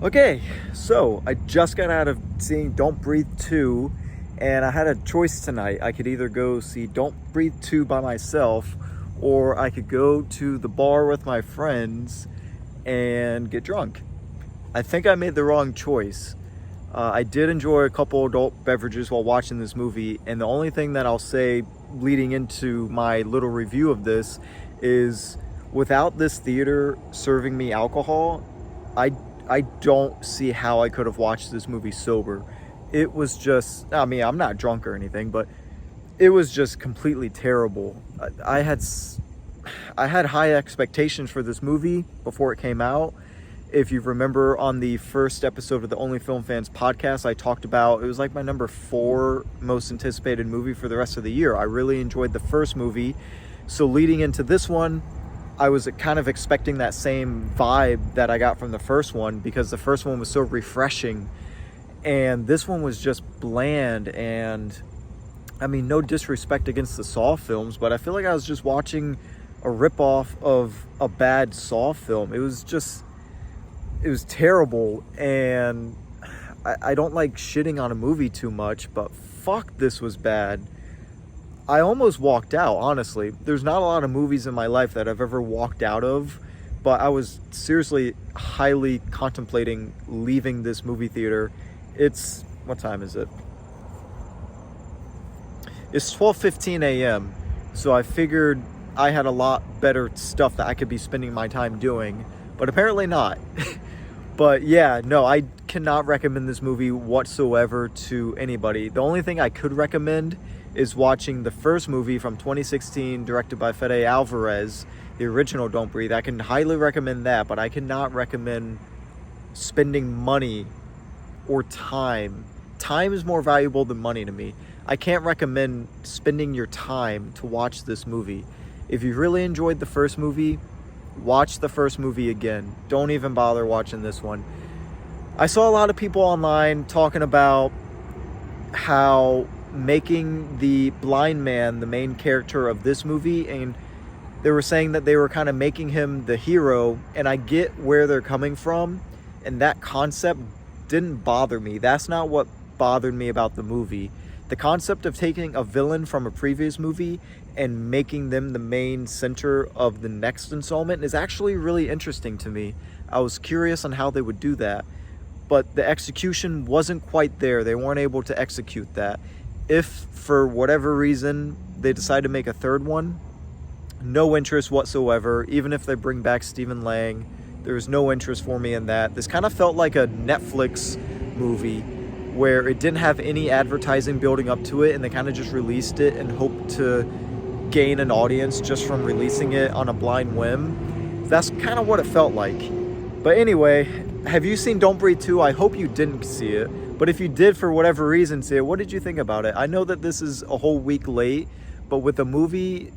Okay, so I just got out of seeing Don't Breathe 2, and I had a choice tonight. I could either go see Don't Breathe 2 by myself, or I could go to the bar with my friends and get drunk. I think I made the wrong choice. I did enjoy a couple adult beverages while watching this movie, and the only thing that I'll say leading into my little review of this is without this theater serving me alcohol, I don't see how I could have watched this movie sober. It was just, I mean, I'm not drunk or anything, but it was just completely terrible. I had high expectations for this movie before it came out. If you remember on the first episode of the Only Film Fans podcast, I talked about, it was like my number 4 most anticipated movie for the rest of the year. I really enjoyed the first movie. So leading into this one, I was kind of expecting that same vibe that I got from the first one, because the first one was so refreshing and this one was just bland. And I mean, no disrespect against the Saw films, but I feel like I was just watching a ripoff of a bad Saw film. It was terrible, and I don't like shitting on a movie too much, but fuck, this was bad. I almost walked out, honestly. There's not a lot of movies in my life that I've ever walked out of, but I was seriously highly contemplating leaving this movie theater. What time is it? It's 12:15 a.m., so I figured I had a lot better stuff that I could be spending my time doing, but apparently not. But yeah, no, I cannot recommend this movie whatsoever to anybody. The only thing I could recommend is watching the first movie from 2016, directed by Fede Alvarez, the original Don't Breathe. I can highly recommend that, but I cannot recommend spending money or time. Time is more valuable than money to me. I can't recommend spending your time to watch this movie. If you really enjoyed the first movie, watch the first movie again. Don't even bother watching this one. I saw a lot of people online talking about how making the blind man the main character of this movie, and they were saying that they were kind of making him the hero, and I get where they're coming from, and that concept didn't bother me. That's not what bothered me about the movie. The concept of taking a villain from a previous movie and making them the main center of the next installment is actually really interesting to me. I was curious on how they would do that, but the execution wasn't quite there. They weren't able to execute that. If for whatever reason they decide to make a third one, no interest whatsoever. Even if they bring back Stephen Lang, there's no interest for me in that. This kind of felt like a Netflix movie where it didn't have any advertising building up to it, and they kind of just released it and hoped to gain an audience just from releasing it on a blind whim. That's kind of what it felt like. But anyway, have you seen Don't Breathe 2? I hope you didn't see it. But if you did, for whatever reason, see it, what did you think about it? I know that this is a whole week late, but with a movie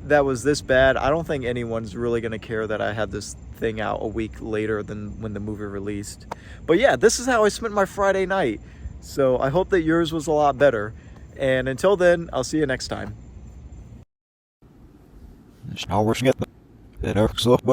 that was this bad, I don't think anyone's really going to care that I had this thing out a week later than when the movie released. But yeah, this is how I spent my Friday night. So I hope that yours was a lot better. And until then, I'll see you next time. Snarare det är också upp